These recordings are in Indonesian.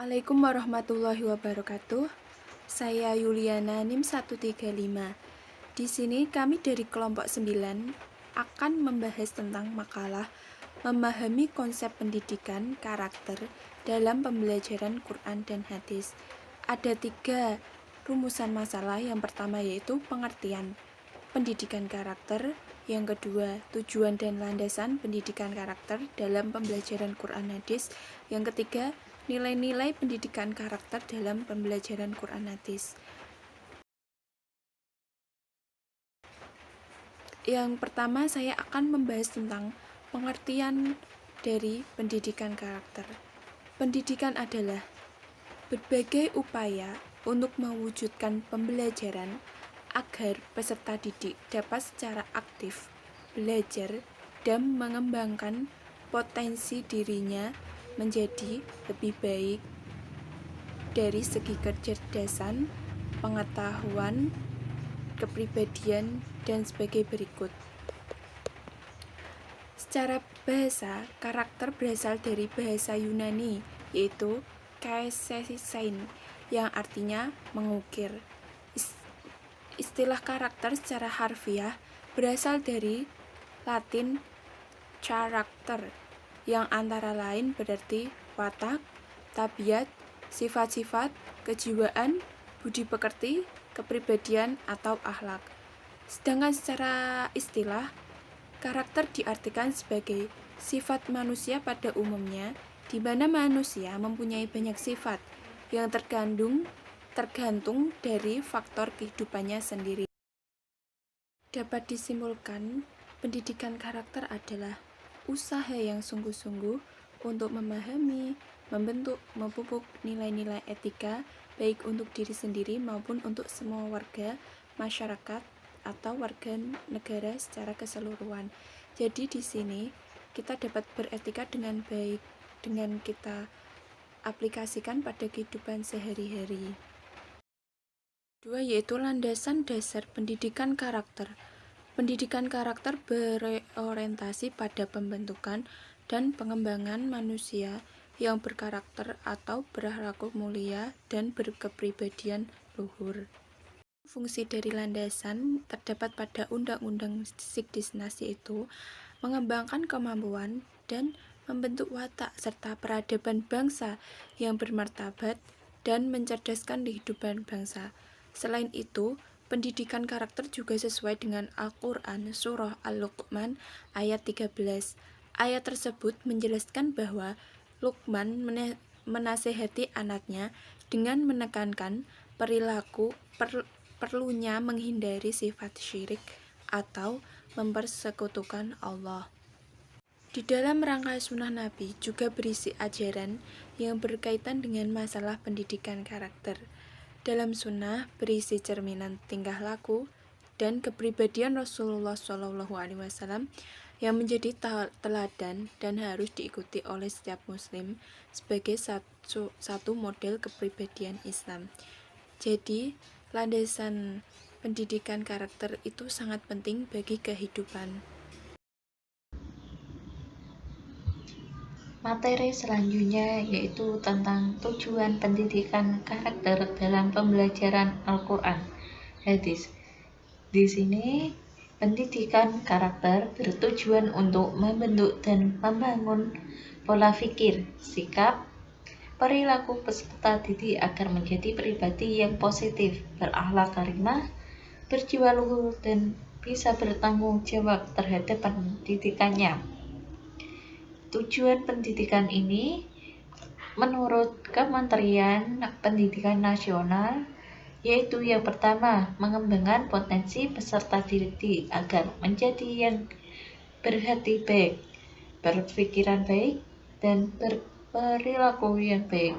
Assalamualaikum warahmatullahi wabarakatuh. Saya Yuliana NIM 135. Di sini kami dari kelompok 9 akan membahas tentang makalah memahami konsep pendidikan karakter dalam pembelajaran Quran dan hadis. Ada 3 rumusan masalah. Yang pertama yaitu pengertian pendidikan karakter, yang kedua tujuan dan landasan pendidikan karakter dalam pembelajaran Quran hadis, yang ketiga nilai-nilai pendidikan karakter dalam pembelajaran Quran hadis. Yang pertama saya akan membahas tentang pengertian dari pendidikan karakter. Pendidikan adalah berbagai upaya untuk mewujudkan pembelajaran agar peserta didik dapat secara aktif belajar dan mengembangkan potensi dirinya menjadi lebih baik dari segi kecerdasan, pengetahuan, kepribadian, dan sebagai berikut. Secara bahasa, karakter berasal dari bahasa Yunani, yaitu kaesein, yang artinya mengukir. Istilah karakter secara harfiah berasal dari Latin character, yang antara lain berarti watak, tabiat, sifat-sifat, kejiwaan, budi pekerti, kepribadian, atau akhlak. Sedangkan secara istilah, karakter diartikan sebagai sifat manusia pada umumnya, di mana manusia mempunyai banyak sifat yang tergantung dari faktor kehidupannya sendiri. Dapat disimpulkan, pendidikan karakter adalah usaha yang sungguh-sungguh untuk memahami, membentuk, memupuk nilai-nilai etika baik untuk diri sendiri maupun untuk semua warga masyarakat atau warga negara secara keseluruhan. Jadi di sini kita dapat beretika dengan baik dengan kita aplikasikan pada kehidupan sehari-hari. Kedua yaitu landasan dasar pendidikan karakter. Pendidikan karakter berorientasi pada pembentukan dan pengembangan manusia yang berkarakter atau berakhlak mulia dan berkepribadian luhur. Fungsi dari landasan terdapat pada Undang-Undang Sikdisnas, yaitu mengembangkan kemampuan dan membentuk watak serta peradaban bangsa yang bermartabat dan mencerdaskan kehidupan bangsa. Selain itu, pendidikan karakter juga sesuai dengan Al-Quran Surah Al-Luqman ayat 13. Ayat tersebut menjelaskan bahwa Luqman menasehati anaknya dengan menekankan perlunya menghindari sifat syirik atau mempersekutukan Allah. Di dalam rangka sunnah Nabi juga berisi ajaran yang berkaitan dengan masalah pendidikan karakter. Dalam sunnah berisi cerminan tingkah laku dan kepribadian Rasulullah SAW yang menjadi teladan dan harus diikuti oleh setiap muslim sebagai satu model kepribadian Islam. Jadi, landasan pendidikan karakter itu sangat penting bagi kehidupan. Materi selanjutnya yaitu tentang tujuan pendidikan karakter dalam pembelajaran Al-Quran hadis. Di sini, pendidikan karakter bertujuan untuk membentuk dan membangun pola pikir, sikap, perilaku peserta didik agar menjadi pribadi yang positif, berakhlak karimah, berjiwa luhur, dan bisa bertanggung jawab terhadap pendidikannya. Tujuan pendidikan ini menurut Kementerian Pendidikan Nasional yaitu yang pertama, mengembangkan potensi peserta didik agar menjadi yang berhati baik, berpikiran baik, dan berperilaku yang baik.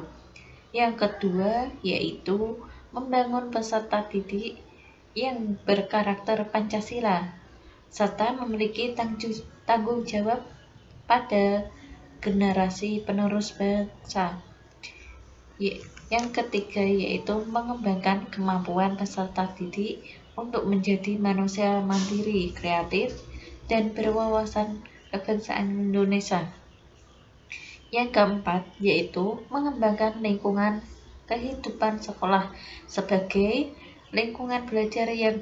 Yang kedua, yaitu membangun peserta didik yang berkarakter Pancasila serta memiliki tanggung jawab pada generasi penerus bangsa. Yang ketiga yaitu mengembangkan kemampuan peserta didik untuk menjadi manusia mandiri, kreatif, dan berwawasan kebangsaan Indonesia. Yang keempat, yaitu mengembangkan lingkungan kehidupan sekolah sebagai lingkungan belajar yang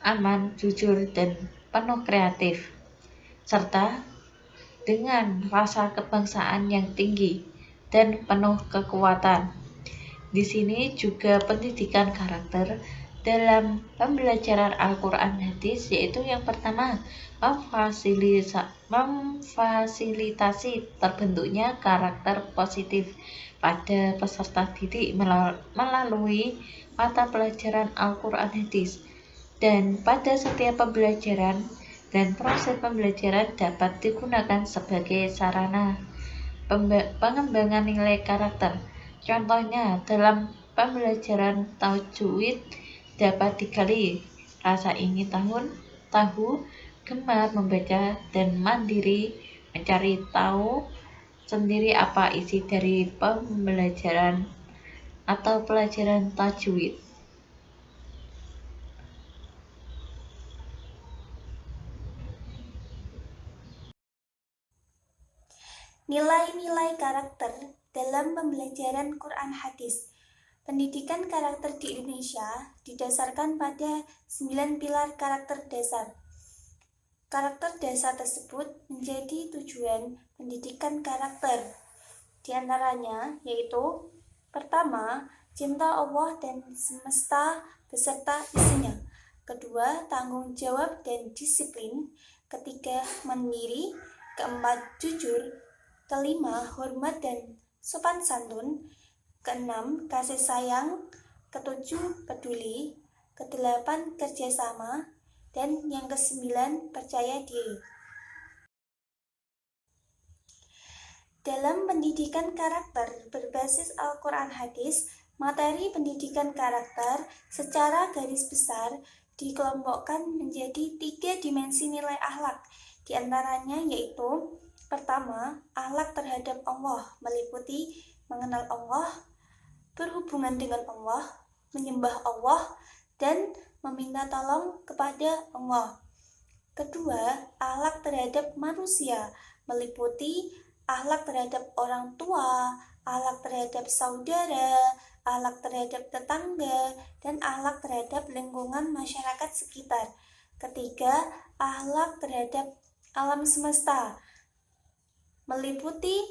aman, jujur, dan penuh kreatif, serta dengan rasa kebangsaan yang tinggi dan penuh kekuatan. Di sini juga pendidikan karakter dalam pembelajaran Al-Quran hadis, yaitu yang pertama memfasilitasi terbentuknya karakter positif pada peserta didik melalui mata pelajaran Al-Quran hadis, dan pada setiap pembelajaran dan proses pembelajaran dapat digunakan sebagai sarana pengembangan nilai karakter. Contohnya, dalam pembelajaran tajwid dapat digali rasa ingin tahu, gemar membaca, dan mandiri mencari tahu sendiri apa isi dari pembelajaran atau pelajaran tajwid. Nilai-nilai karakter dalam pembelajaran Quran Hadis. Pendidikan karakter di Indonesia didasarkan pada 9 pilar karakter dasar. Karakter dasar tersebut menjadi tujuan pendidikan karakter. Di antaranya yaitu pertama, cinta Allah dan semesta beserta isinya. Kedua, tanggung jawab dan disiplin. Ketiga, mandiri. Keempat, jujur. Kelima, hormat dan sopan santun. Keenam, kasih sayang. Ketujuh, peduli. Kedelapan, kerjasama. Dan yang kesembilan, percaya diri. Dalam pendidikan karakter berbasis Al-Quran Hadis, materi pendidikan karakter secara garis besar dikelompokkan menjadi 3 dimensi nilai akhlak. Di antaranya yaitu pertama, akhlak terhadap Allah meliputi mengenal Allah, berhubungan dengan Allah, menyembah Allah, dan meminta tolong kepada Allah. Kedua, akhlak terhadap manusia meliputi akhlak terhadap orang tua, akhlak terhadap saudara, akhlak terhadap tetangga, dan akhlak terhadap lingkungan masyarakat sekitar. Ketiga, akhlak terhadap alam semesta meliputi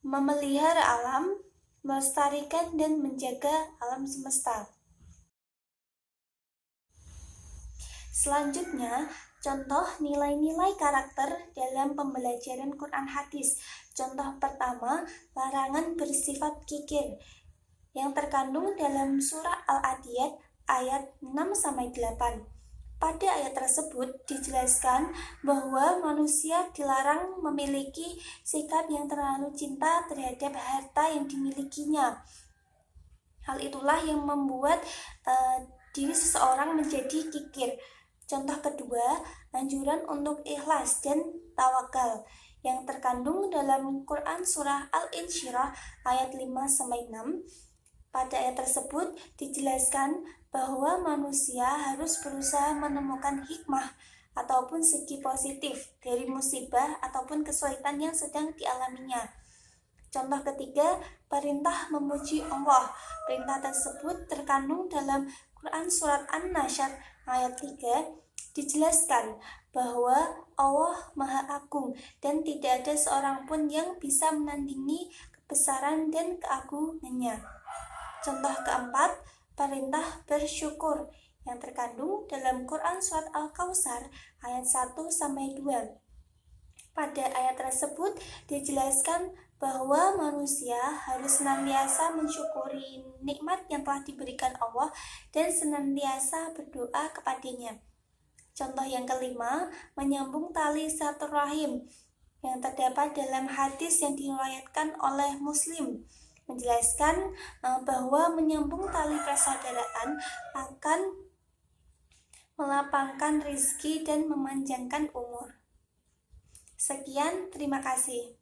memelihara alam, melestarikan dan menjaga alam semesta. Selanjutnya, contoh nilai-nilai karakter dalam pembelajaran Quran Hadis. Contoh pertama, larangan bersifat kikir yang terkandung dalam surah Al-Adiyat ayat 6-8. Pada ayat tersebut dijelaskan bahwa manusia dilarang memiliki sikap yang terlalu cinta terhadap harta yang dimilikinya. Hal itulah yang membuat diri seseorang menjadi kikir. Contoh kedua, anjuran untuk ikhlas dan tawakal yang terkandung dalam Quran Surah Al-Insyirah ayat 5-6. Pada ayat tersebut dijelaskan bahwa manusia harus berusaha menemukan hikmah ataupun segi positif dari musibah ataupun kesulitan yang sedang dialaminya. Contoh ketiga, perintah memuji Allah. Perintah tersebut terkandung dalam Quran Surat An-Nasyr ayat 3. Dijelaskan bahwa Allah Maha Agung dan tidak ada seorang pun yang bisa menandingi kebesaran dan keagungannya. Contoh keempat, perintah bersyukur yang terkandung dalam Quran Surat Al-Kautsar ayat 1-2. Pada ayat tersebut dijelaskan bahwa manusia harus senantiasa mensyukuri nikmat yang telah diberikan Allah dan senantiasa berdoa kepadanya. Contoh yang kelima, menyambung tali silaturahim yang terdapat dalam hadis yang diriwayatkan oleh Muslim, menjelaskan bahwa menyambung tali persaudaraan akan melapangkan rezeki dan memanjangkan umur. Sekian, terima kasih.